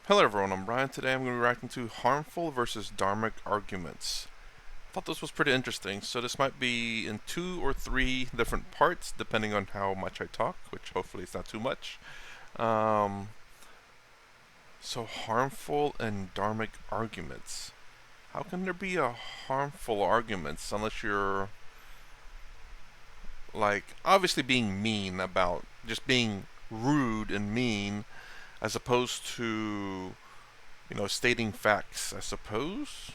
Hello everyone, I'm Brian. Today I'm going to be reacting to harmful versus dharmic arguments. I thought this was pretty interesting, so this might be in 2 or 3 different parts, depending on how much I talk, which hopefully is not too much. Um, so harmful and dharmic arguments. How can there be a harmful arguments unless you're like obviously being mean about just being rude and mean as opposed to stating facts, I suppose.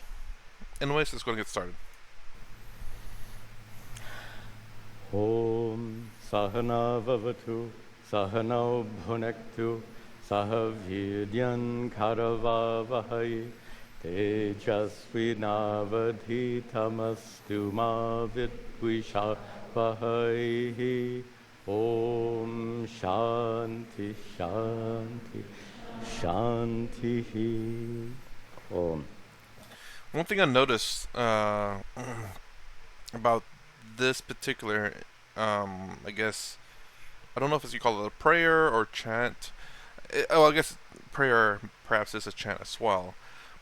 Anyways, let's go and get started. Om Sahana Vavatu Sahano Bhunaktu Sahavidyan Karavavahai Tejasvinavadhitamastu Ma Vidvishavahai. Om Shanti Shanti Shanti. Om. One thing I noticed about this particular, I guess, I don't know if you call it a prayer or chant. I guess prayer perhaps is a chant as well,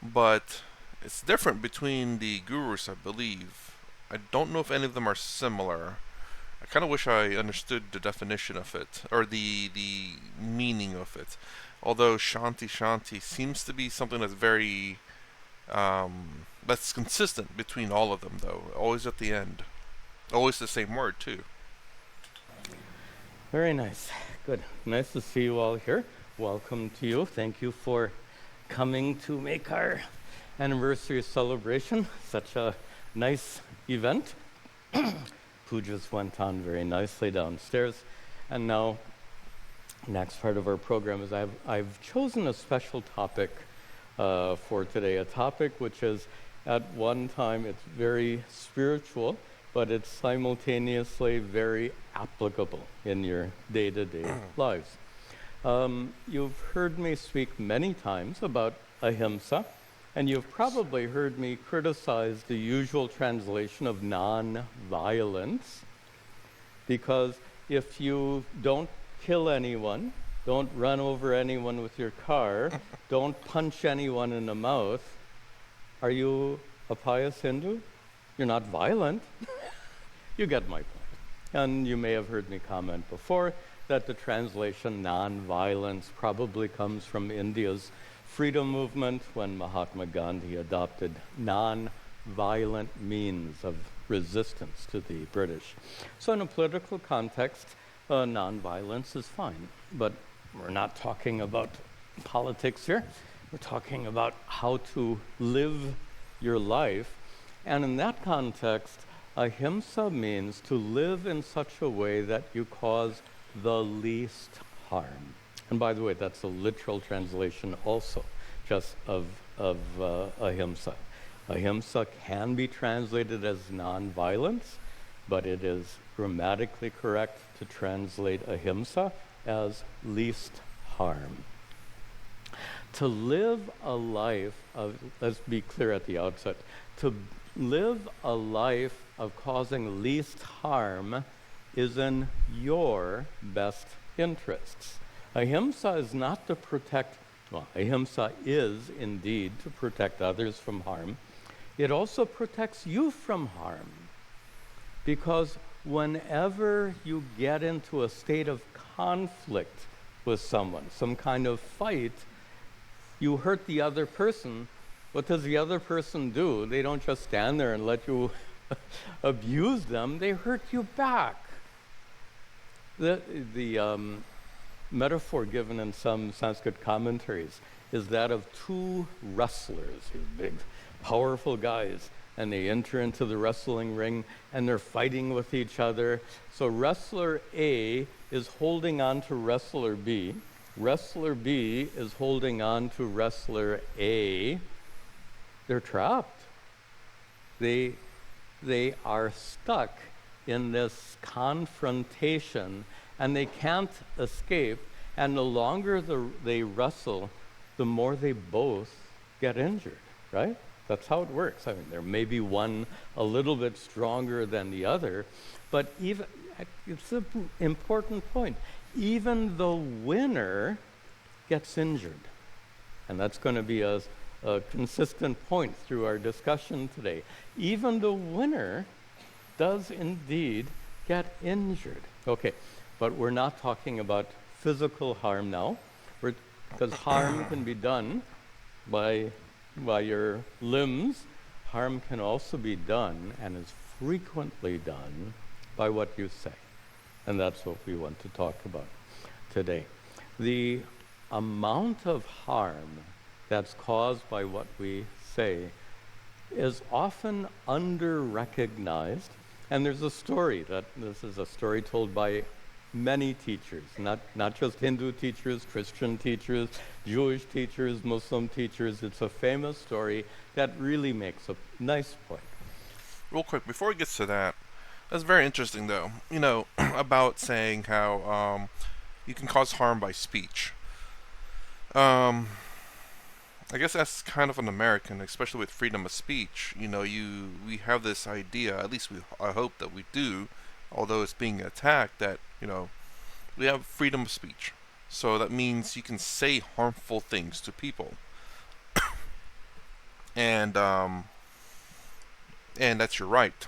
but it's different between the gurus, I believe. I don't know if any of them are similar. I kind of wish I understood the definition of it or the meaning of it. Although Shanti Shanti seems to be something that's consistent between all of them, though. Always at the end. Always the same word, too. Very nice. Good. Nice to see you all here. Welcome to you. Thank you for coming to make our anniversary celebration such a nice event. Pujas went on very nicely downstairs. And now, next part of our program is I've chosen a special topic for today, a topic which is at one time it's very spiritual, but it's simultaneously very applicable in your day-to-day lives. You've heard me speak many times about ahimsa, and you've probably heard me criticize the usual translation of non-violence, because if you don't kill anyone, don't run over anyone with your car, don't punch anyone in the mouth, are you a pious Hindu? You're not violent. You get my point. And you may have heard me comment before that the translation non-violence probably comes from India's freedom movement when Mahatma Gandhi adopted non-violent means of resistance to the British. So in a political context, non-violence is fine. But we're not talking about politics here. We're talking about how to live your life. And in that context, ahimsa means to live in such a way that you cause the least harm. And by the way, that's a literal translation also, just of ahimsa. Ahimsa can be translated as non-violence, but it is grammatically correct to translate ahimsa as least harm. To live a life of, let's be clear at the outset, to live a life of causing least harm is in your best interests. Ahimsa is not to protect, well, ahimsa is indeed to protect others from harm. It also protects you from harm, because whenever you get into a state of conflict with someone, some kind of fight, you hurt the other person. What does the other person do? They don't just stand there and let you abuse them, they hurt you back. The metaphor given in some Sanskrit commentaries is that of two wrestlers, these big, powerful guys, and they enter into the wrestling ring and they're fighting with each other. So wrestler A is holding on to wrestler B. Wrestler B is holding on to wrestler A. They're trapped. They are stuck in this confrontation and they can't escape. And the longer they wrestle, the more they both get injured, right? That's how it works. I mean, there may be one a little bit stronger than the other, but it's an important point. Even the winner gets injured. And that's going to be a consistent point through our discussion today. Even the winner does indeed get injured. Okay, but we're not talking about physical harm now, because harm can be done by your limbs. Harm can also be done, and is frequently done, by what you say. And that's what we want to talk about today. The amount of harm that's caused by what we say is often under-recognized. And there's a story this is a story told by many teachers, not just Hindu teachers, Christian teachers, Jewish teachers, Muslim teachers. It's a famous story that really makes a nice point. Real quick, before we get to that, that's very interesting though. About saying how you can cause harm by speech. Um, I guess that's kind of an American, especially with freedom of speech. We have this idea, at least I hope that we do, although it's being attacked, that we have freedom of speech. So that means you can say harmful things to people, and that's your right.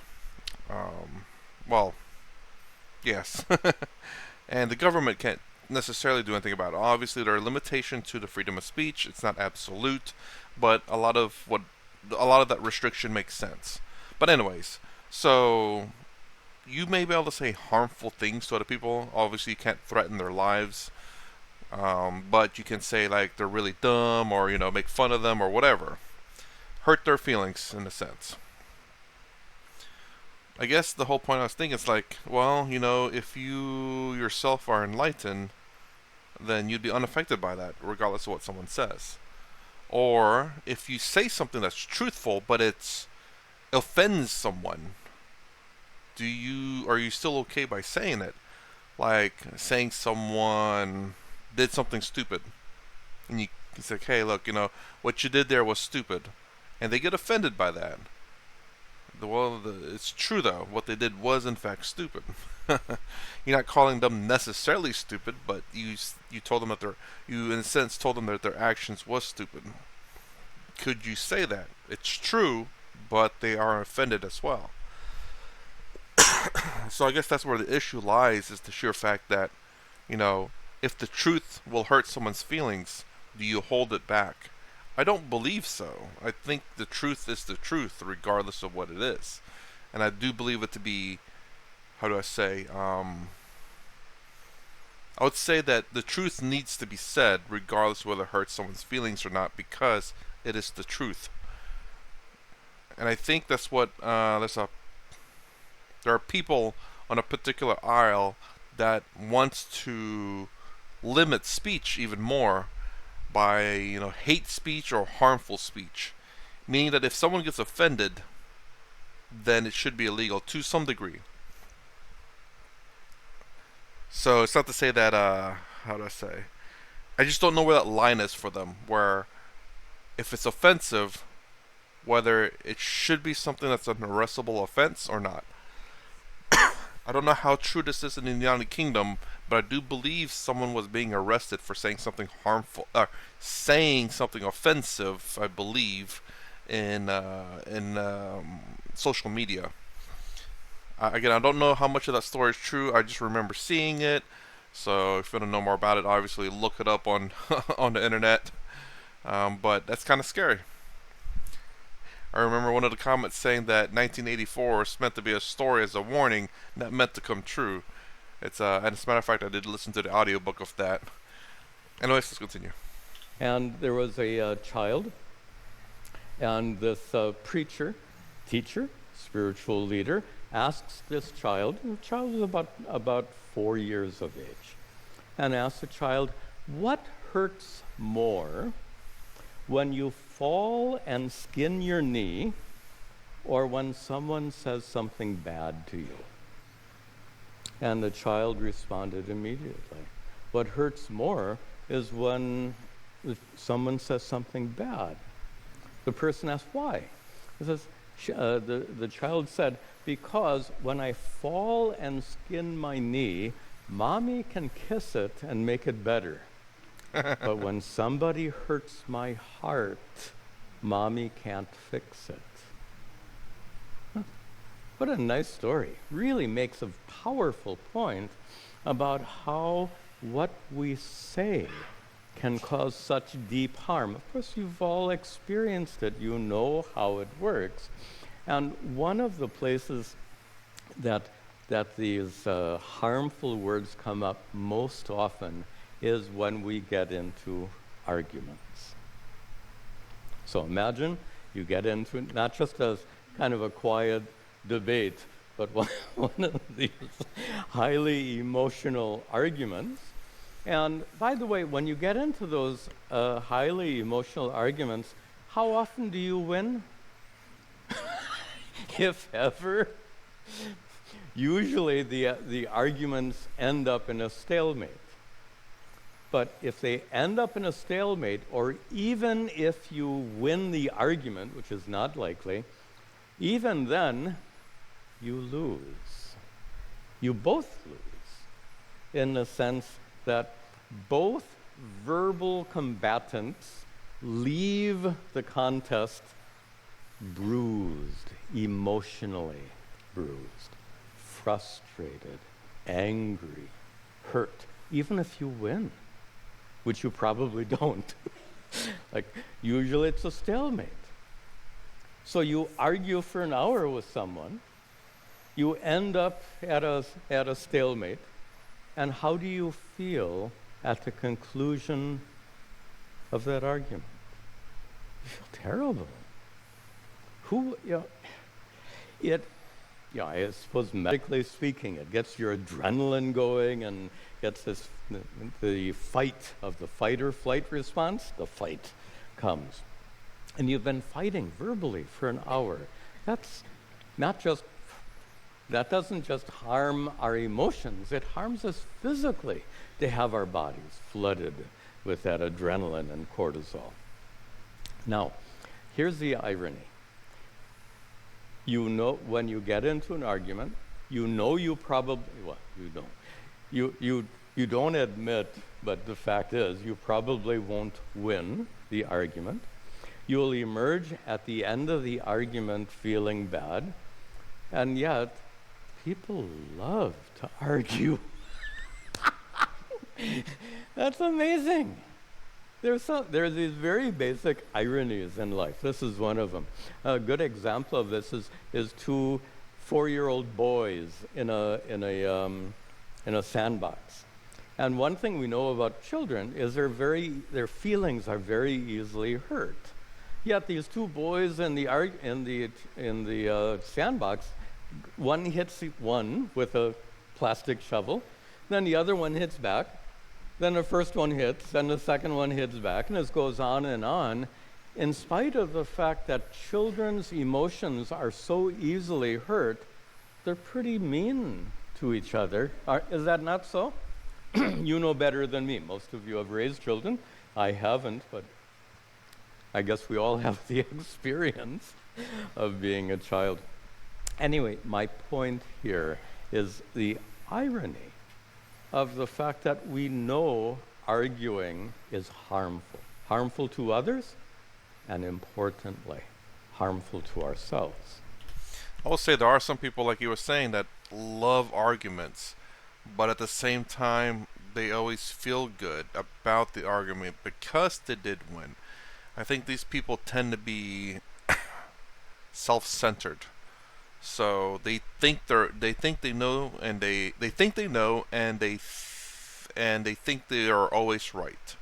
Well, yes, and the government can't necessarily do anything about it. Obviously, there are limitations to the freedom of speech. It's not absolute, but a lot of that restriction makes sense. But anyways, so you may be able to say harmful things to other people. Obviously, you can't threaten their lives, but you can say like they're really dumb, or make fun of them or whatever, hurt their feelings in a sense. I guess the whole point I was thinking is like, well, if you yourself are enlightened, then you'd be unaffected by that, regardless of what someone says. Or if you say something that's truthful, but it offends someone, are you still okay by saying it? Like saying someone did something stupid, and you say, hey, look, what you did there was stupid, and they get offended by that. Well, it's true though. What they did was in fact stupid. You're not calling them necessarily stupid, but you told them that you in a sense told them that their actions was stupid. Could you say that? It's true, but they are offended as well. So I guess that's where the issue lies: is the sheer fact that, if the truth will hurt someone's feelings, do you hold it back? I don't believe so. I think the truth is the truth, regardless of what it is. And I do believe it to be, how do I say, I would say that the truth needs to be said, regardless of whether it hurts someone's feelings or not, because it is the truth. And I think that's what, there are people on a particular aisle that wants to limit speech even more by hate speech or harmful speech, meaning that if someone gets offended, then it should be illegal to some degree. So it's not to say that how do I say? I just don't know where that line is for them. Where if it's offensive, whether it should be something that's an arrestable offense or not. I don't know how true this is in the United Kingdom, but I do believe someone was being arrested for saying something harmful, saying something offensive. I believe in social media. Again, I don't know how much of that story is true. I just remember seeing it. So if you want to know more about it, obviously look it up on on the internet. But that's kind of scary. I remember one of the comments saying that 1984 was meant to be a story as a warning, not meant to come true. And as a matter of fact, I did listen to the audiobook of that. Anyways, let's continue. And there was a child, and this preacher, teacher, spiritual leader, asks this child, the child is about 4 years of age, and asks the child, what hurts more, when you fall and skin your knee, or when someone says something bad to you? And the child responded immediately, what hurts more is when someone says something bad. The person asked, why? He says, the child said, because when I fall and skin my knee, mommy can kiss it and make it better. But when somebody hurts my heart, mommy can't fix it. What a nice story. Really makes a powerful point about how what we say can cause such deep harm. Of course, you've all experienced it. You know how it works. And one of the places that these harmful words come up most often is when we get into arguments. So imagine you get into it, not just as kind of a quiet debate, but one of these highly emotional arguments. And by the way, when you get into those highly emotional arguments, how often do you win? If ever. Usually the arguments end up in a stalemate. But if they end up in a stalemate, or even if you win the argument, which is not likely, even then, you lose. You both lose, in the sense that both verbal combatants leave the contest bruised, emotionally bruised, frustrated, angry, hurt, even if you win, which you probably don't. Like, usually it's a stalemate. So you argue for an hour with someone, you end up at a stalemate, and how do you feel at the conclusion of that argument? You feel terrible. I suppose medically speaking, it gets your adrenaline going and gets the fight of the fight or flight response. The fight comes. And you've been fighting verbally for an hour. That doesn't just harm our emotions, it harms us physically to have our bodies flooded with that adrenaline and cortisol. Now, here's the irony. You know, when you get into an argument, you don't admit, but the fact is, you probably won't win the argument. You'll emerge at the end of the argument feeling bad, and yet people love to argue. That's amazing. There are these very basic ironies in life. This is one of them. A good example of this is two 4-year-old boys in a sandbox. And one thing we know about children is their feelings are very easily hurt. Yet these two boys in the sandbox, one hits one with a plastic shovel, then the other one hits back. Then the first one hits, then the second one hits back, and this goes on and on, in spite of the fact that children's emotions are so easily hurt. They're pretty mean to each other. Is that not so? You know better than me. Most of you have raised children. I haven't, but I guess we all have the experience of being a child. Anyway, my point here is the irony of the fact that we know arguing is harmful. Harmful to others, and importantly, harmful to ourselves. I will say there are some people, like you were saying, that love arguments, but at the same time, they always feel good about the argument because they did win. I think these people tend to be self-centered. So they think they know, and they think they know, and they think they are always right.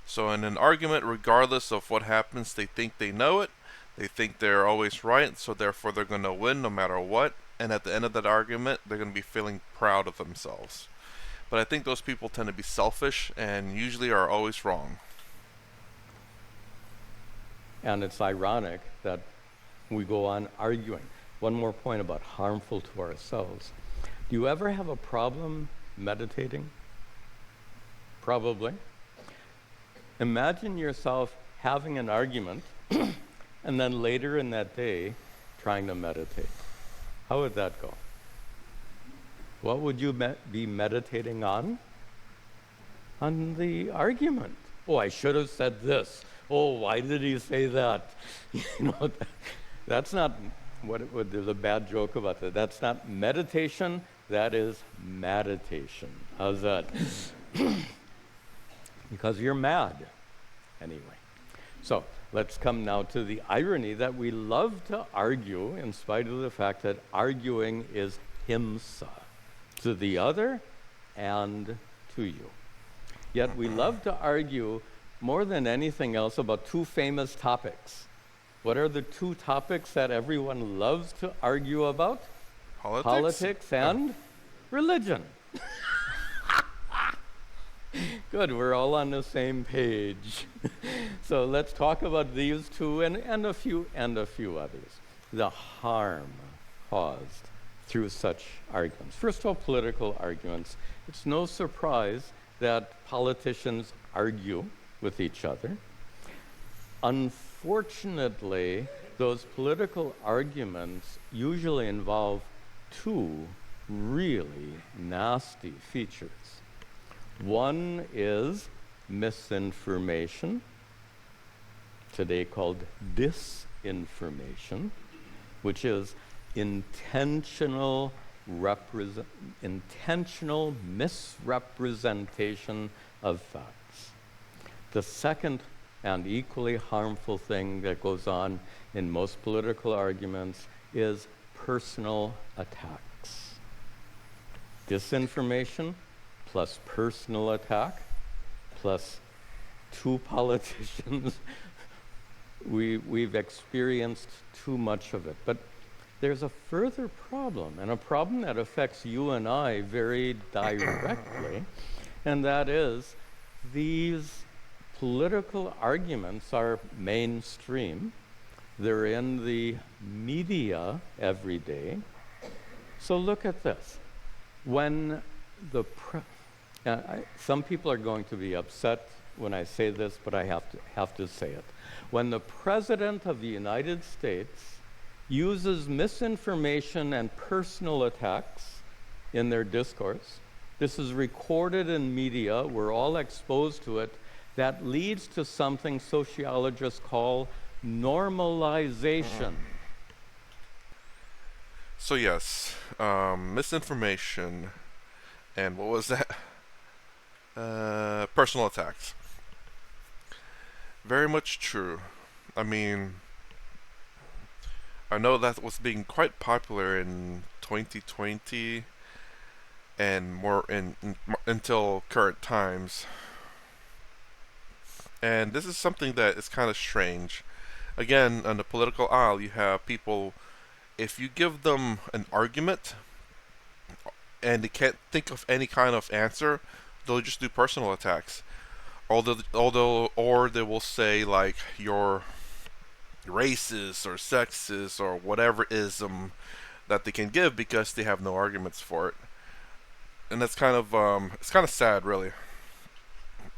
So in an argument, regardless of what happens, they think they know it. They think they're always right, so therefore they're going to win no matter what. And at the end of that argument, they're going to be feeling proud of themselves. But I think those people tend to be selfish and usually are always wrong. And it's ironic that we go on arguing. One more point about harmful to ourselves. Do you ever have a problem meditating? Probably. Imagine yourself having an argument and then later in that day trying to meditate. How would that go? What would you be meditating on? On the argument. Oh, I should have said this. Oh, why did he say that? You know, that's not there's a bad joke about that. That's not meditation, that is meditation. How's that? Because you're mad. Anyway. So let's come now to the irony that we love to argue in spite of the fact that arguing is himsa to the other and to you. Yet we love to argue more than anything else about two famous topics. What are the two topics that everyone loves to argue about? Politics? Politics and religion. Good, we're all on the same page. So let's talk about these two and a few others. The harm caused through such arguments. First of all, political arguments. It's no surprise that politicians argue with each other. Unfortunately, those political arguments usually involve two really nasty features. One is misinformation, today called disinformation, which is intentional misrepresentation of facts. The second and equally harmful thing that goes on in most political arguments is personal attacks. Disinformation plus personal attack plus two politicians. We've experienced too much of it. But there's a further problem, and a problem that affects you and I very directly, and that is these political arguments are mainstream. They're in the media every day. So look at this. When some people are going to be upset when I say this, but I have to say it. When the President of the United States uses misinformation and personal attacks in their discourse, this is recorded in media, we're all exposed to it, that leads to something sociologists call normalization. So yes, misinformation, and what was that? Personal attacks. Very much true. I mean, I know that was being quite popular in 2020 and more until current times. And this is something that is kind of strange. Again, on the political aisle, you have people, if you give them an argument and they can't think of any kind of answer, they'll just do personal attacks. Or they will say like you're racist or sexist or whatever ism that they can give because they have no arguments for it. And that's kind of it's kind of sad, really.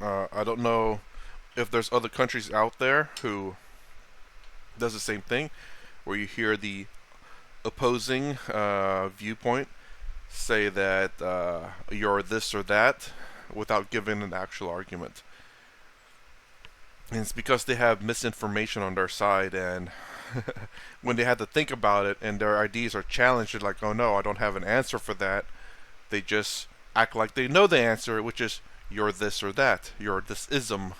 I don't know if there's other countries out there who does the same thing, where you hear the opposing viewpoint say that you're this or that without giving an actual argument. And it's because they have misinformation on their side, and when they have to think about it and their ideas are challenged, they're like, oh no, I don't have an answer for that. They just act like they know the answer, which is you're this or that, you're this ism.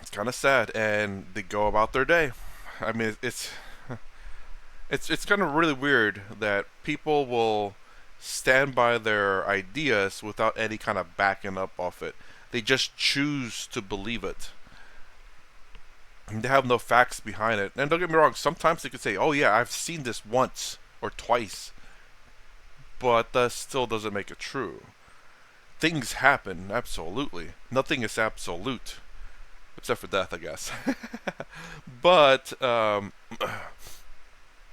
It's kind of sad, and they go about their day. I mean, it's kind of really weird that people will stand by their ideas without any kind of backing up of it. They just choose to believe it. And they have no facts behind it. And don't get me wrong, sometimes they could say, oh yeah, I've seen this once or twice. But that still doesn't make it true. Things happen, absolutely. Nothing is absolute. Except for death, I guess. But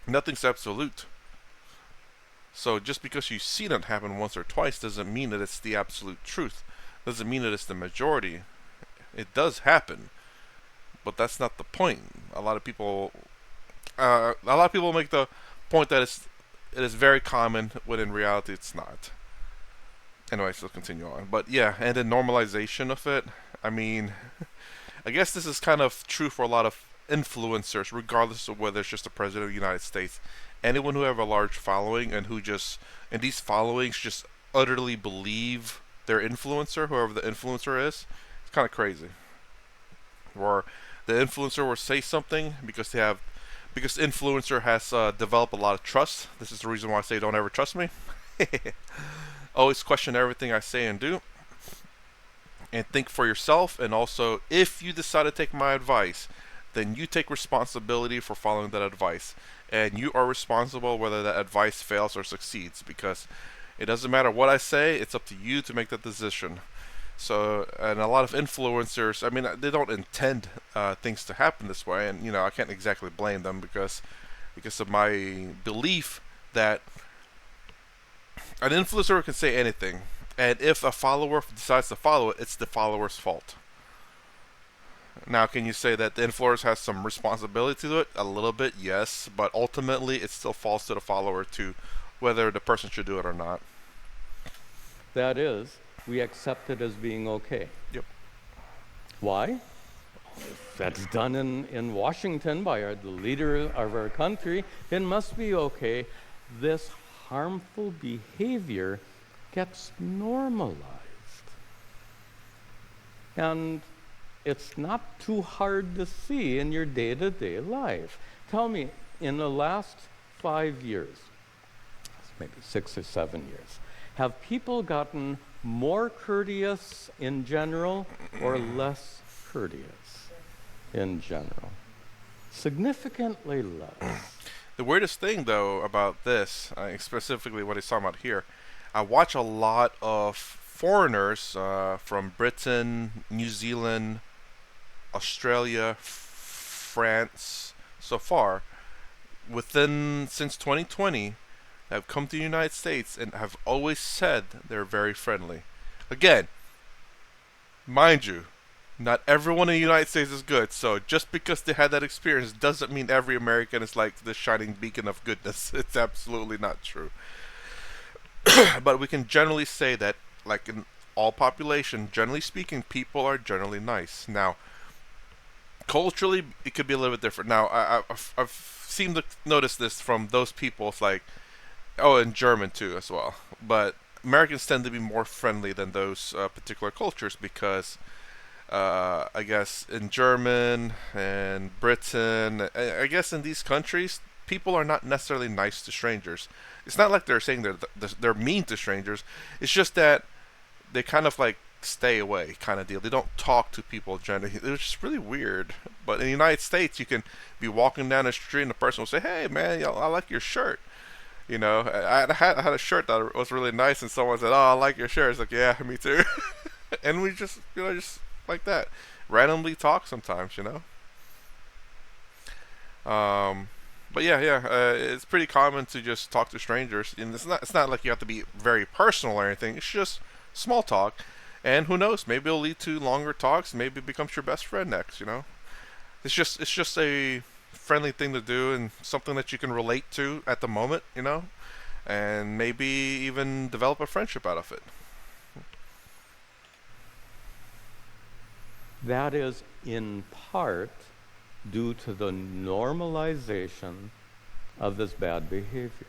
nothing's absolute. So just because you've seen it happen once or twice doesn't mean that it's the absolute truth. Doesn't mean that it's the majority. It does happen, but that's not the point. A lot of people make the point that it is very common, when in reality it's not. anyways, let's continue on. But yeah, and the normalization of it. I mean, I guess this is kind of true for a lot of influencers, regardless of whether it's just the president of the United States. Anyone who have a large following and who just and these followings just utterly believe their influencer, whoever the influencer is, it's kind of crazy. Or the influencer will say something because the influencer has developed a lot of trust. This is the reason why I say don't ever trust me. Always question everything I say and do, and think for yourself. And also, if you decide to take my advice, then you take responsibility for following that advice, and you are responsible whether that advice fails or succeeds. Because it doesn't matter what I say; it's up to you to make that decision. So, and a lot of influencers, I mean, they don't intend things to happen this way, and I can't exactly blame them because of my belief that an influencer can say anything, and if a follower decides to follow it, it's the follower's fault. Now, can you say that the influencer has some responsibility to it? A little bit, yes, but ultimately, it still falls to the follower to whether the person should do it or not. That is, we accept it as being okay. Yep. Why? If that's done in Washington by the leader of our country, it must be okay. This harmful behavior gets normalized. And it's not too hard to see in your day-to-day life. Tell me, in the last 5 years, maybe 6 or 7 years, have people gotten more courteous in general or less courteous in general? Significantly less. The weirdest thing, though, about this, specifically what he's talking about here, I watch a lot of foreigners from Britain, New Zealand, Australia, France, so far, since 2020, have come to the United States and have always said they're very friendly. Again, mind you, not everyone in the United States is good, so just because they had that experience doesn't mean every American is like the shining beacon of goodness. It's absolutely not true. But we can generally say that, like in all population, generally speaking, people are generally nice. Now, culturally, it could be a little bit different. Now, I've seemed to notice this from those people. It's like, oh, and German too as well. But Americans tend to be more friendly than those particular cultures because I guess in German and Britain, I guess in these countries, people are not necessarily nice to strangers. It's not like they're saying they're mean to strangers. It's just that they kind of like stay away kind of deal. They don't talk to people generally. It's just really weird. But in the United States, you can be walking down the street and the person will say, "Hey, man, I like your shirt." I had a shirt that was really nice, and someone said, "Oh, I like your shirt." It's like, "Yeah, me too." And we just, just like that, randomly talk sometimes. But yeah, it's pretty common to just talk to strangers, and it's not like you have to be very personal or anything. It's just small talk, and who knows, maybe it'll lead to longer talks. Maybe it becomes your best friend next. It's just a friendly thing to do and something that you can relate to at the moment. And maybe even develop a friendship out of it. That is in part due to the normalization of this bad behavior.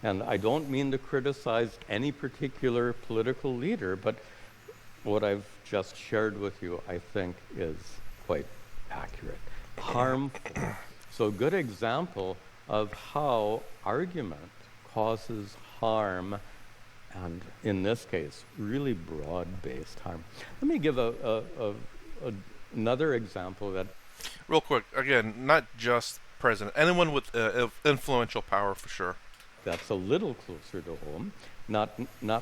And I don't mean to criticize any particular political leader, but what I've just shared with you, I think, is quite accurate. Harmful. So a good example of how argument causes harm, and in this case, really broad-based harm. Let me give another example that... Real quick, again, not just president, anyone with influential power for sure. That's a little closer to home, not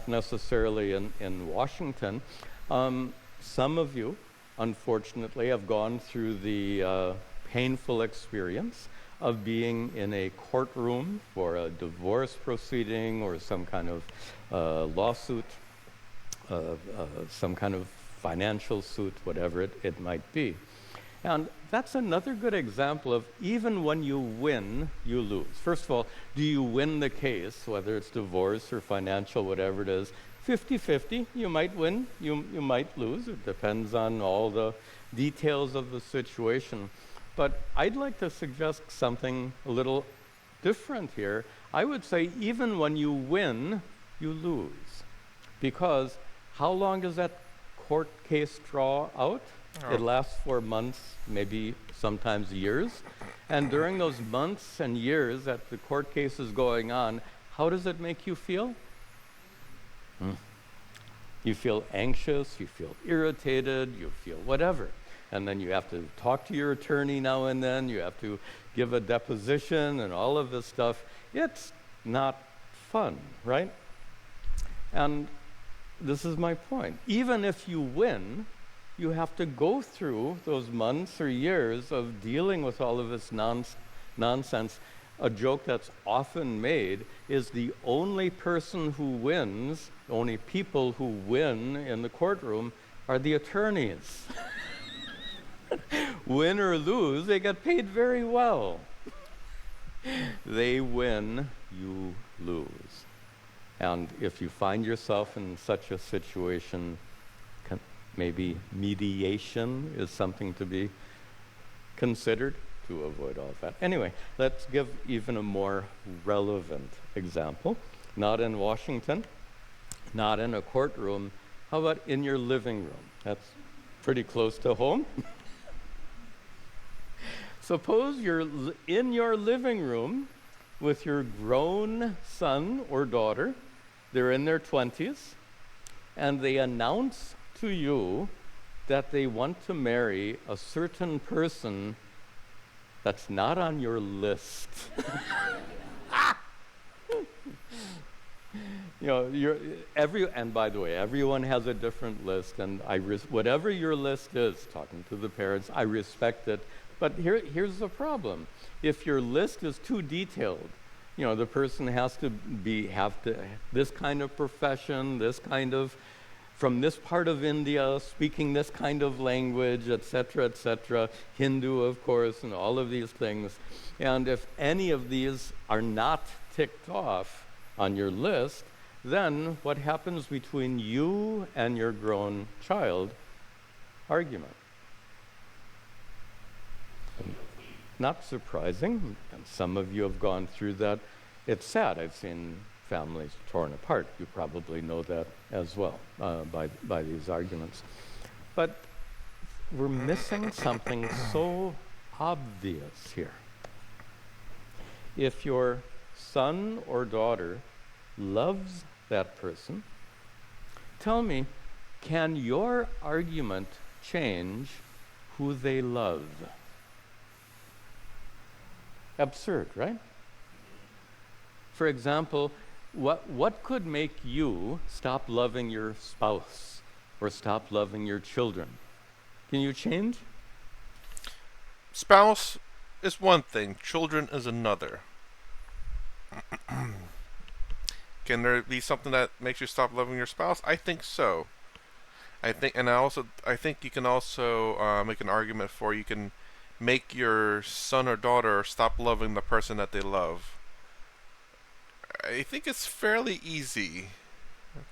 necessarily in Washington. Some of you, unfortunately, have gone through the painful experience of being in a courtroom for a divorce proceeding or some kind of lawsuit, some kind of financial suit, whatever it might be. And that's another good example of even when you win, you lose. First of all, do you win the case, whether it's divorce or financial, whatever it is, 50-50. You might win, you might lose. It depends on all the details of the situation. But I'd like to suggest something a little different here. I would say even when you win, you lose. Because how long does that court case draw out? It Oh, lasts for months, maybe sometimes years. And during those months and years that the court case is going on, how does it make you feel? You feel anxious, you feel irritated, you feel whatever. And then you have to talk to your attorney now and then, you have to give a deposition and all of this stuff. It's not fun, right? And this is my point. Even if you win, you have to go through those months or years of dealing with all of this nonsense. A joke that's often made is the only person who wins, the only people who win in the courtroom are the attorneys. Win or lose, they get paid very well. They win, you lose. And if you find yourself in such a situation, maybe mediation is something to be considered to avoid all of that. Anyway, let's give even a more relevant example. Not in Washington, not in a courtroom. How about in your living room? That's pretty close to home. Suppose you're in your living room with your grown son or daughter. They're in their 20s, and they announce to you that they want to marry a certain person that's not on your list. You know, and by the way, everyone has a different list, and whatever your list is, talking to the parents, I respect it. But here's the problem. If your list is too detailed, you know, the person has to have this kind of profession, this kind of, from this part of India, speaking this kind of language, etc., Hindu, of course, and all of these things. And if any of these are not ticked off on your list, then what happens between you and your grown child? Argument. Not surprising, and some of you have gone through that. It's sad. I've seen families torn apart. You probably know that as well by these arguments. But we're missing something so obvious here. If your son or daughter loves that person, tell me, can your argument change who they love? Absurd, right? For example, what could make you stop loving your spouse or stop loving your children? Can you change? spouse is one thing, children is another. Can there be something that makes you stop loving your spouse? I think so. I think you can also make an argument for you can make your son or daughter stop loving the person that they love. I think it's fairly easy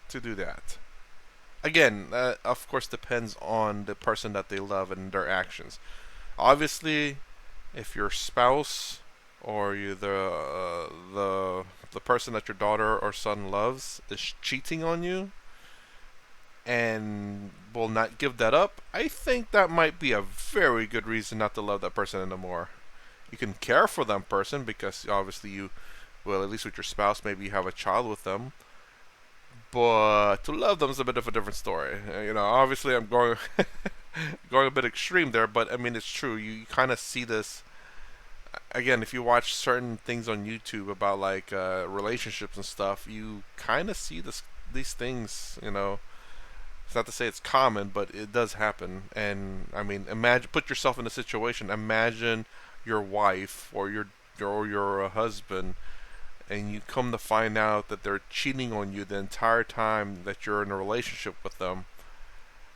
to do that. Again, of course, depends on the person that they love and their actions. Obviously, if your spouse or the person that your daughter or son loves is cheating on you and will not give that up, I think that might be a very good reason not to love that person anymore. You can care for that person because obviously you, well, at least with your spouse, maybe you have a child with them. But to love them is a bit of a different story. Obviously I'm going going a bit extreme there, but I mean it's true. You kind of see this again if you watch certain things on YouTube about like relationships and stuff. You kind of see these things. It's not to say it's common, but it does happen. And I mean, put yourself in a situation. Imagine your wife or your husband, and you come to find out that they're cheating on you the entire time that you're in a relationship with them.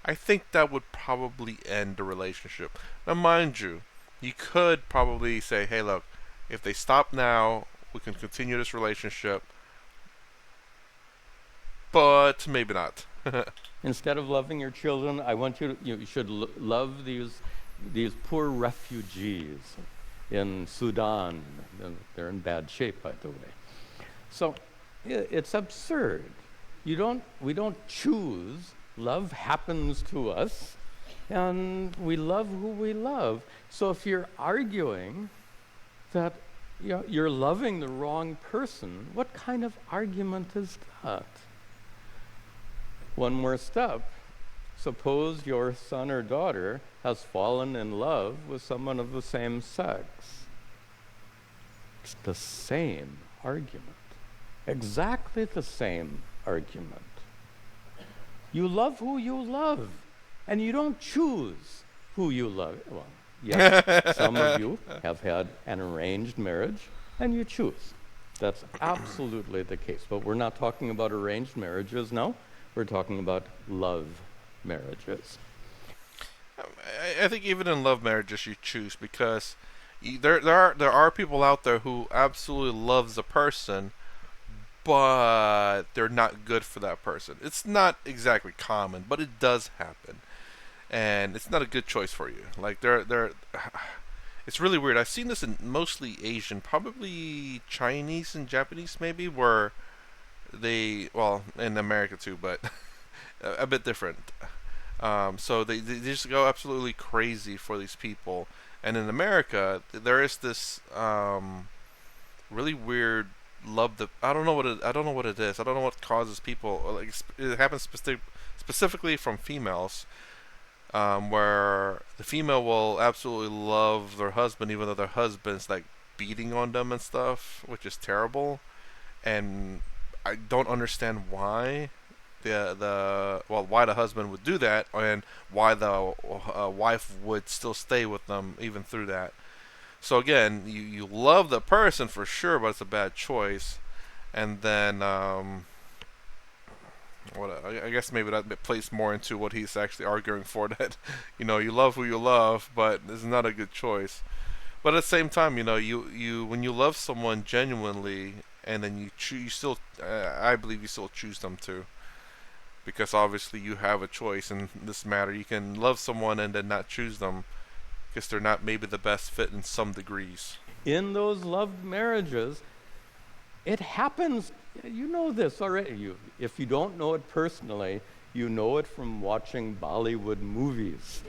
I think that would probably end the relationship. Now, mind you, you could probably say, "Hey, look, if they stop now, we can continue this relationship." but maybe not. Instead of loving your children, I want you should love these poor refugees in Sudan. They're in bad shape, by the way. So it's absurd. We don't choose. Love happens to us, and we love who we love. So if you're arguing that you're loving the wrong person, what kind of argument is that? One more step. Suppose your son or daughter has fallen in love with someone of the same sex. It's the same argument. Exactly the same argument. You love who you love, and you don't choose who you love. Well, yes, some of you have had an arranged marriage, and you choose. That's absolutely the case. But we're not talking about arranged marriages now. We're talking about love marriages. I think even in love marriages you choose because there are people out there who absolutely loves a person, but they're not good for that person. It's not exactly common, but it does happen, and it's not a good choice for you. Like it's really weird. I've seen this in mostly Asian, probably Chinese and Japanese, maybe, where well, in America too, but a bit different. So they just go absolutely crazy for these people. And in America, there is this really weird love that I don't know what it is. I don't know what causes people like it happens specifically from females, where the female will absolutely love their husband even though their husband's like beating on them and stuff, which is terrible. And I don't understand why why the husband would do that and why the wife would still stay with them even through that. So again, you love the person for sure, but it's a bad choice. And then I guess maybe that plays more into what he's actually arguing for, that you love who you love, but it's not a good choice. But at the same time, you when you love someone genuinely, and then you still, I believe you still choose them too, because obviously you have a choice in this matter. You can love someone and then not choose them because they're not maybe the best fit in some degrees. In those loved marriages, it happens. You know this already. If you don't know it personally, you know it from watching Bollywood movies.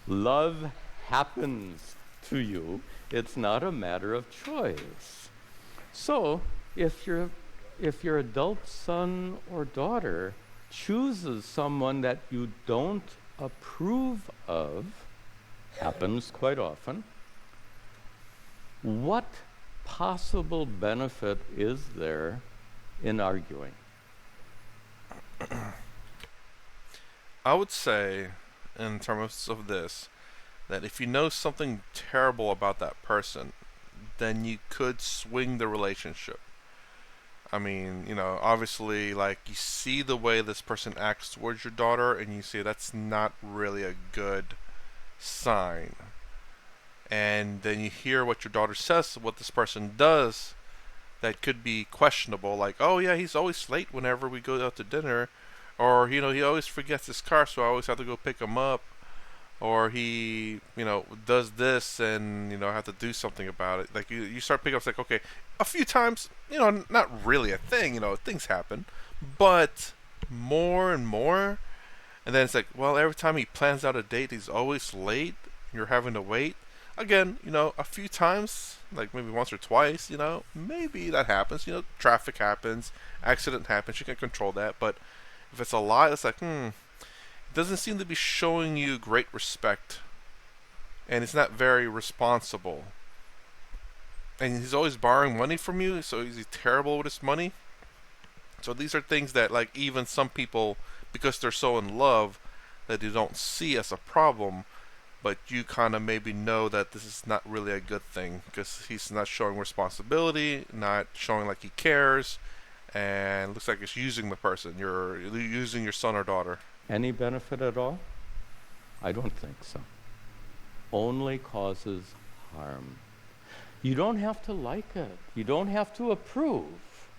Love happens to you. It's not a matter of choice. So, if your adult son or daughter chooses someone that you don't approve of, happens quite often, what possible benefit is there in arguing? I would say, in terms of this, that if you know something terrible about that person, then you could swing the relationship. I mean, obviously, like, you see the way this person acts towards your daughter, and you see that's not really a good sign. And then you hear what your daughter says, what this person does, that could be questionable. Like, oh yeah, he's always late whenever we go out to dinner, or he always forgets his car, so I always have to go pick him up, or he does this, and I have to do something about it. Like you start picking up, it's like, okay, a few times, not really a thing, things happen, but more and more, and then it's like, well, every time he plans out a date, he's always late. You're having to wait. Again, a few times, like maybe once or twice, maybe that happens. Traffic happens, accident happens. You can control that, but if it's a lot, it's like, it doesn't seem to be showing you great respect, and it's not very responsible. And he's always borrowing money from you, so he's terrible with his money. So these are things that, like, even some people, because they're so in love, that they don't see as a problem, but you kind of maybe know that this is not really a good thing because he's not showing responsibility, not showing like he cares, and looks like it's using the person. You're using your son or daughter. Any benefit at all? I don't think so. Only causes harm. You don't have to like it. You don't have to approve.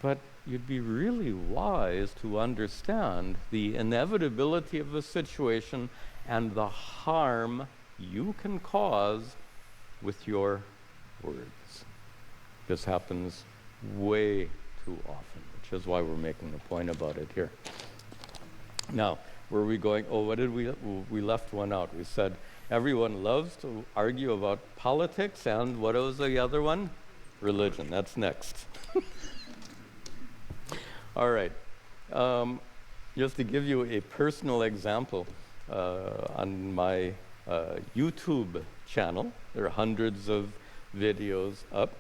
But you'd be really wise to understand the inevitability of the situation and the harm you can cause with your words. This happens way too often, which is why we're making a point about it here. Now, where are we going? Oh, what did we left one out. We said everyone loves to argue about politics, and what was the other one? Religion. That's next. All right. Just to give you a personal example, on my YouTube channel, there are hundreds of videos up,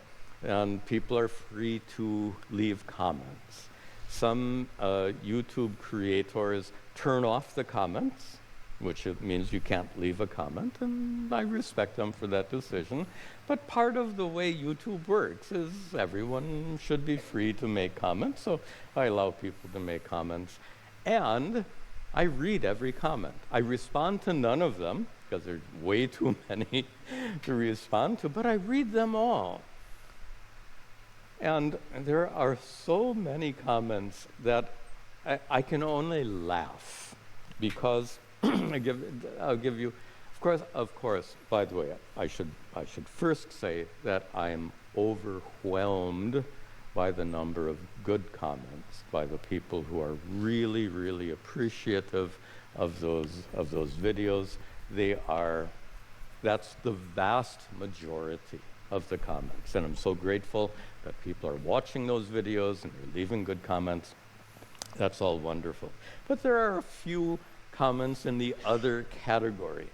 and people are free to leave comments. Some YouTube creators turn off the comments, which means you can't leave a comment, and I respect them for that decision. But part of the way YouTube works is everyone should be free to make comments, so I allow people to make comments. And I read every comment. I respond to none of them, because there's way too many to respond to, but I read them all. And there are so many comments that I can only laugh, because I'll give you, of course, by the way, I should first say that I'm overwhelmed by the number of good comments by the people who are really, really appreciative of those videos. That's the vast majority of the comments, and I'm so grateful that people are watching those videos and they're leaving good comments. That's all wonderful. But there are a few comments in the other category,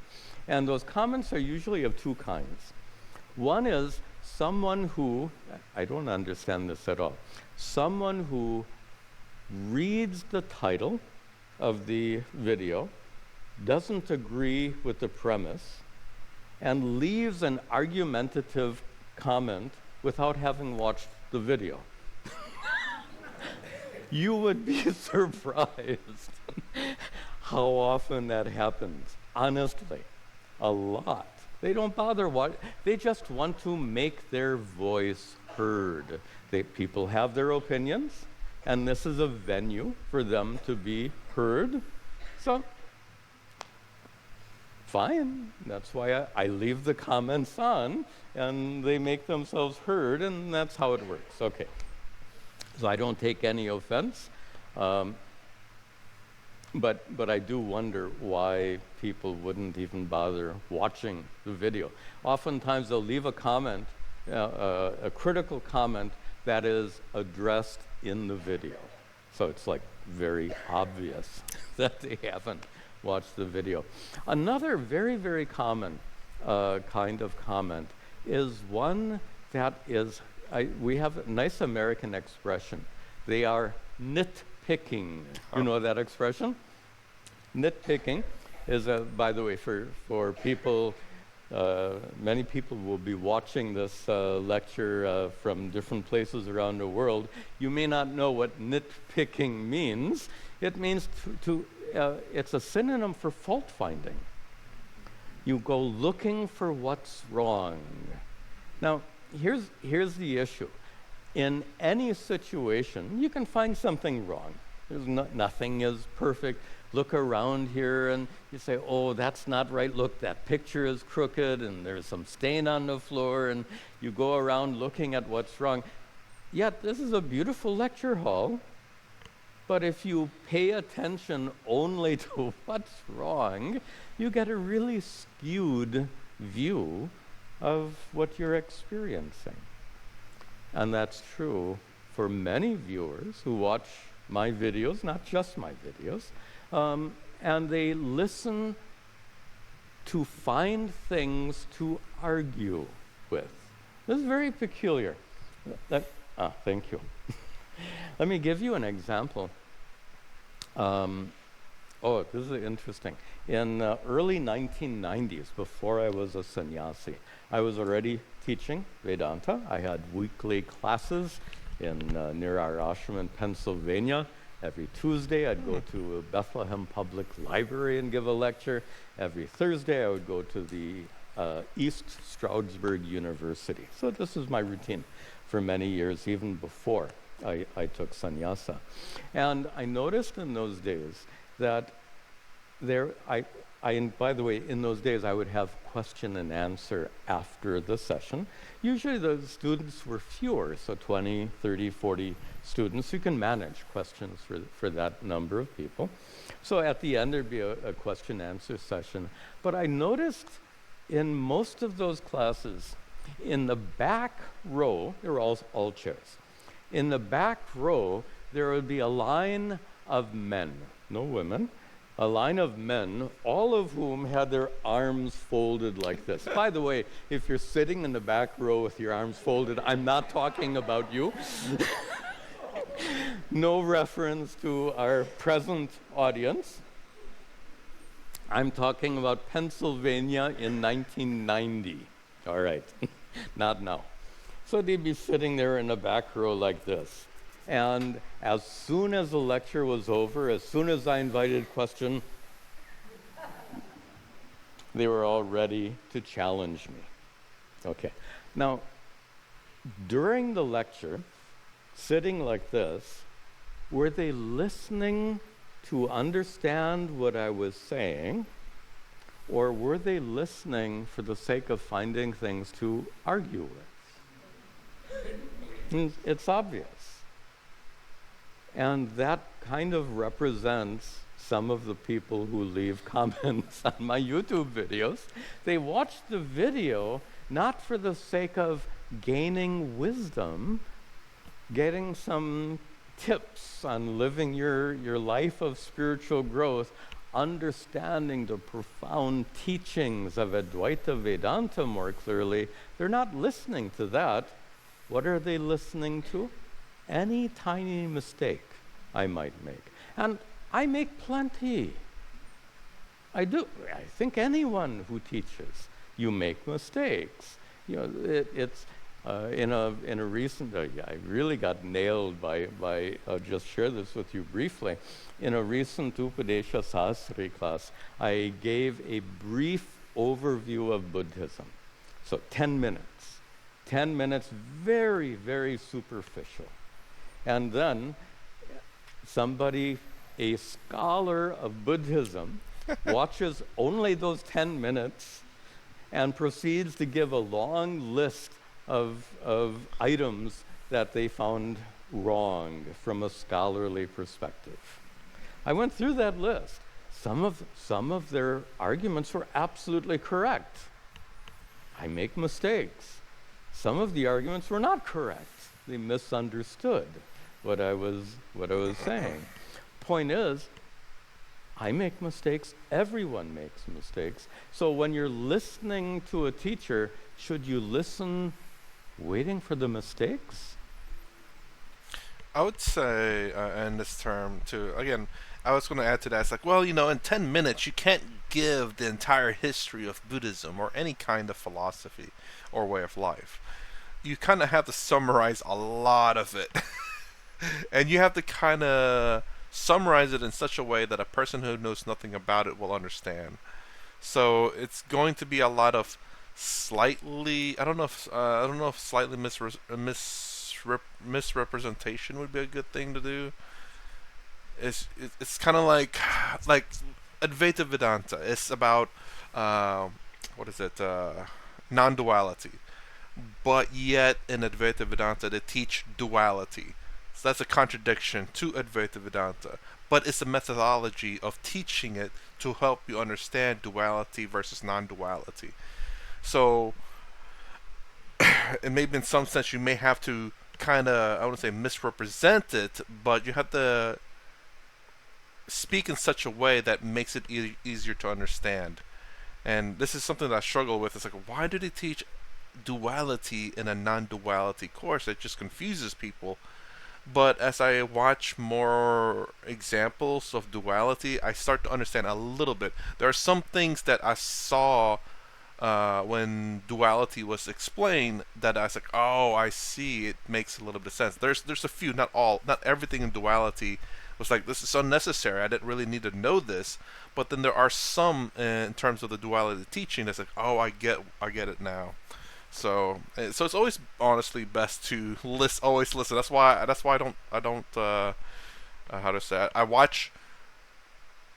and those comments are usually of two kinds. One is someone who, I don't understand this at all, someone who reads the title of the video, doesn't agree with the premise, and leaves an argumentative comment without having watched the video. You would be surprised how often that happens. Honestly, a lot. They don't bother they just want to make their voice heard. People have their opinions, and this is a venue for them to be heard. So, fine. That's why I leave the comments on, and they make themselves heard, and that's how it works. Okay. So I don't take any offense, but I do wonder why people wouldn't even bother watching the video. Oftentimes they'll leave a comment, a critical comment that is addressed in the video. So it's like very obvious that they haven't watched the video. Another very, very common kind of comment is one that is, we have a nice American expression. They are nitpicking. You know that expression? Nitpicking is, by the way, for people, many people will be watching this lecture from different places around the world. You may not know what nitpicking means. It means it's a synonym for fault finding. You go looking for what's wrong. Now, here's the issue. In any situation, you can find something wrong. Nothing is perfect. Look around here and you say, oh, that's not right. Look, that picture is crooked and there's some stain on the floor, and you go around looking at what's wrong. Yet, this is a beautiful lecture hall, but if you pay attention only to what's wrong, you get a really skewed view of what you're experiencing. And that's true for many viewers who watch my videos, not just my videos, and they listen to find things to argue with. This is very peculiar. Thank you. Let me give you an example. This is interesting. In early 1990s, before I was a sannyasi, I was already teaching Vedanta. I had weekly classes near our ashram in Pennsylvania. Every Tuesday, I'd go to Bethlehem Public Library and give a lecture. Every Thursday, I would go to the East Stroudsburg University. So this is my routine for many years, even before I took sannyasa. And I noticed in those days that there, and by the way, in those days I would have question and answer after the session. Usually the students were fewer, so 20, 30, 40 students. You can manage questions for that number of people. So at the end there'd be a question answer session. But I noticed in most of those classes, in the back row, they were all chairs. In the back row, there would be a line of men, no women, a line of men, all of whom had their arms folded like this. By the way, if you're sitting in the back row with your arms folded, I'm not talking about you. No reference to our present audience. I'm talking about Pennsylvania in 1990. All right, not now. So they'd be sitting there in the back row like this. And as soon as the lecture was over, as soon as I invited a question, they were all ready to challenge me. Okay. Now, during the lecture, sitting like this, were they listening to understand what I was saying, or were they listening for the sake of finding things to argue with? It's obvious. And that kind of represents some of the people who leave comments on my YouTube videos. They watch the video not for the sake of gaining wisdom, getting some tips on living your life of spiritual growth, understanding the profound teachings of Advaita Vedanta more clearly. They're not listening to that. What are they listening to? Any tiny mistake I might make. And I make plenty. I do. I think anyone who teaches, you make mistakes. You know, it's in a recent. I really got nailed by. I'll just share this with you briefly. In a recent Upadesha Sahasri class, I gave a brief overview of Buddhism. So 10 minutes. 10 minutes, very, very superficial. And then somebody, a scholar of Buddhism, watches only those 10 minutes and proceeds to give a long list of items that they found wrong from a scholarly perspective. I went through that list. Some of their arguments were absolutely correct. I make mistakes. Some of the arguments were not correct. They misunderstood what I was saying. Point is, I make mistakes. Everyone makes mistakes. So when you're listening to a teacher, should you listen waiting for the mistakes? I would say, in this term, too, again, I was going to add to that. It's like, well, in 10 minutes, you can't give the entire history of Buddhism or any kind of philosophy or way of life. You kind of have to summarize a lot of it. And you have to kind of summarize it in such a way that a person who knows nothing about it will understand. So it's going to be a lot of slightly, I don't know if slightly misrepresentation would be a good thing to do. It's kind of like Advaita Vedanta. It's about what is it? Non-duality. But yet in Advaita Vedanta they teach duality. So that's a contradiction to Advaita Vedanta. But it's a methodology of teaching it to help you understand duality versus non-duality. So, and maybe in some sense you may have to kind of, I wouldn't say misrepresent it, but you have to speak in such a way that makes it easier to understand. And this is something that I struggle with. It's like, why do they teach duality in a non-duality course? It just confuses people. But as I watch more examples of duality, I start to understand a little bit. There are some things that I saw when duality was explained that I was like, oh, I see. It makes a little bit of sense. There's a few, not all, not everything in duality was like, this is unnecessary. I didn't really need to know this. But then there are some in terms of the duality teaching that's like, oh, I get it now. So it's always honestly best to always listen. That's why I don't how to say it. I watch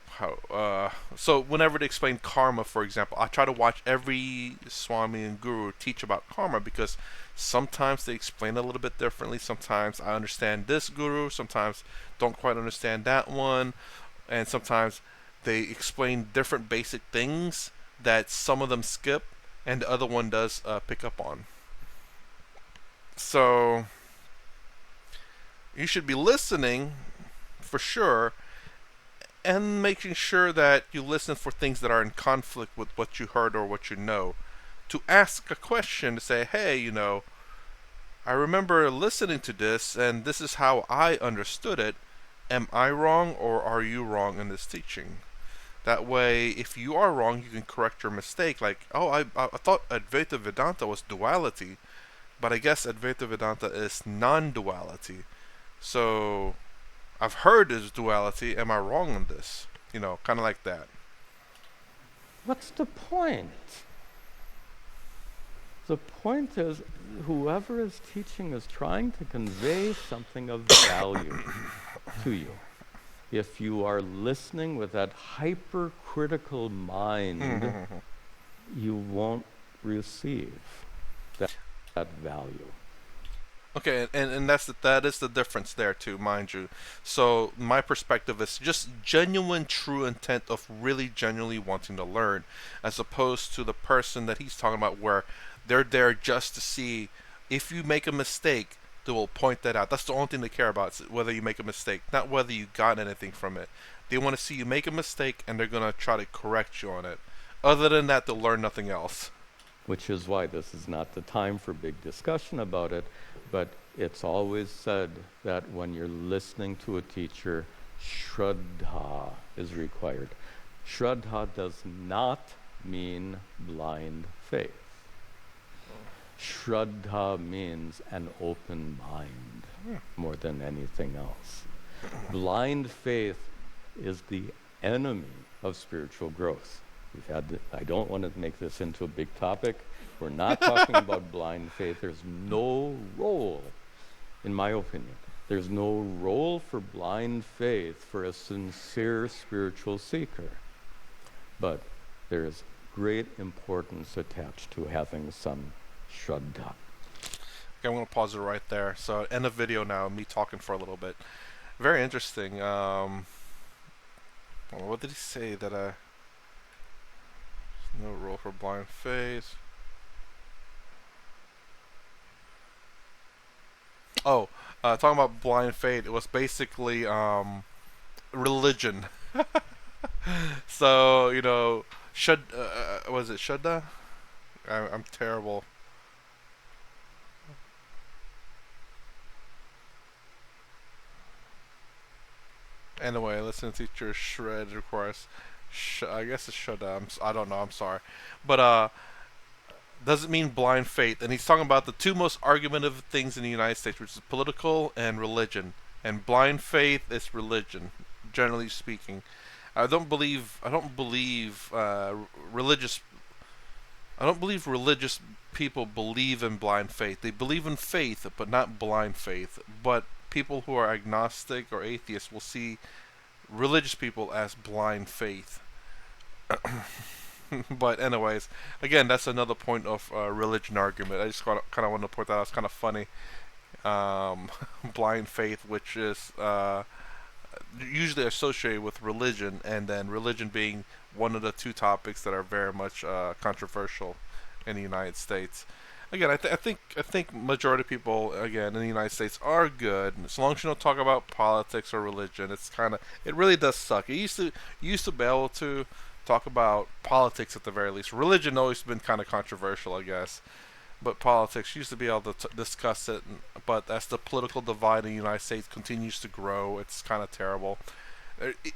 how so whenever they explain karma, for example, I try to watch every swami and guru teach about karma, because sometimes they explain it a little bit differently. Sometimes I understand this guru, sometimes don't quite understand that one, and sometimes they explain different basic things that some of them skip and the other one does pick up on. So you should be listening for sure, and making sure that you listen for things that are in conflict with what you heard or what you know. To ask a question, to say, hey, I remember listening to this and this is how I understood it. Am I wrong or are you wrong in this teaching? That way, if you are wrong, you can correct your mistake. Like, oh, I thought Advaita Vedanta was duality, but I guess Advaita Vedanta is non duality. So, I've heard this duality. Am I wrong on this? Kind of like that. What's the point? The point is, whoever is teaching is trying to convey something of value to you. If you are listening with that hypercritical mind, you won't receive that value. Okay, and that is the difference there too, mind you. So my perspective is just genuine, true intent of really genuinely wanting to learn, as opposed to the person that he's talking about, where they're there just to see if you make a mistake. They will point that out. That's the only thing they care about, is whether you make a mistake, not whether you got anything from it. They want to see you make a mistake, and they're gonna try to correct you on it. Other than that, they'll learn nothing else. Which is why this is not the time for big discussion about it, but it's always said that when you're listening to a teacher, Shraddha is required. Shraddha does not mean blind faith. Shraddha means an open mind more than anything else. Blind faith is the enemy of spiritual growth. I don't want to make this into a big topic. We're not talking about blind faith. There's no role, in my opinion, there's no role for blind faith for a sincere spiritual seeker. But there is great importance attached to having some Shraddha. Okay, I'm gonna pause it right there. So end the video now. Me talking for a little bit. Very interesting. What did he say that no role for blind faith? Oh, talking about blind faith, it was basically religion. So should was it Shudda? I'm terrible. Anyway, listen to teacher shred requires. I guess it's Shudda. I don't know. I'm sorry, but doesn't mean blind faith. And he's talking about the two most argumentative things in the United States, which is political and religion. And blind faith is religion, generally speaking. I don't believe. I don't believe religious. I don't believe religious people believe in blind faith. They believe in faith, but not blind faith. But people who are agnostic or atheists will see religious people as blind faith. But anyways, again, that's another point of religion argument. I just kind of wanted to point that out. It's kind of funny. Blind faith, which is usually associated with religion, and then religion being one of the two topics that are very much controversial in the United States. Again, I think majority of people again in the United States are good as long as you don't talk about politics or religion. It really does suck. It used to be able to talk about politics at the very least. Religion always been kind of controversial, I guess, but politics used to be able to discuss it. But as the political divide in the United States continues to grow, it's kind of terrible.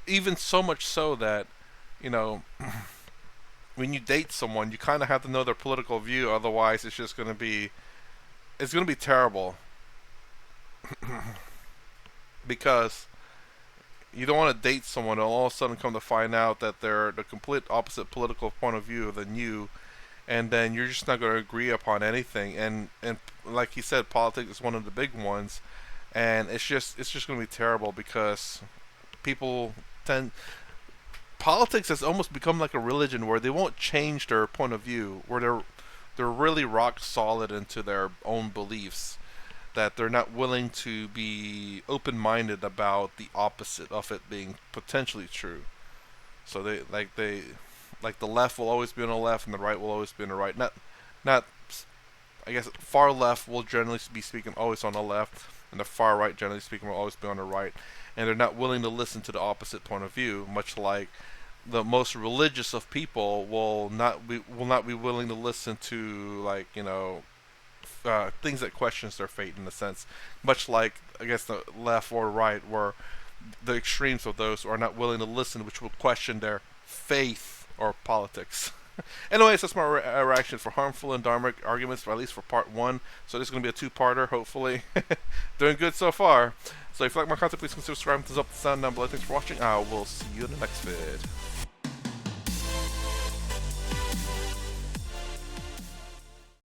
Even so much so that you know when you date someone, you kind of have to know their political view. Otherwise, it's gonna be terrible because you don't want to date someone and all of a sudden come to find out that they're the complete opposite political point of view than you, and then you're just not going to agree upon anything. And like you said, politics is one of the big ones, and it's just going to be terrible because people tend politics has almost become like a religion where they won't change their point of view, where they're really rock solid into their own beliefs, that they're not willing to be open minded about the opposite of it being potentially true. So like the left will always be on the left and the right will always be on the right. Not I guess far left will generally be speaking always on the left, and the far right generally speaking will always be on the right. And they're not willing to listen to the opposite point of view, much like the most religious of people will not be willing to listen to, like, things that questions their fate, in a sense, much like, I guess, the left or right, where the extremes of those are not willing to listen, which will question their faith or politics. Anyways, that's my reaction for harmful and dharmic arguments, or at least for part one. So this is going to be a two-parter, hopefully. Doing good so far. So if you like my content, please consider subscribing, thumbs up, the sound down below. Thanks for watching. I will see you in the next vid.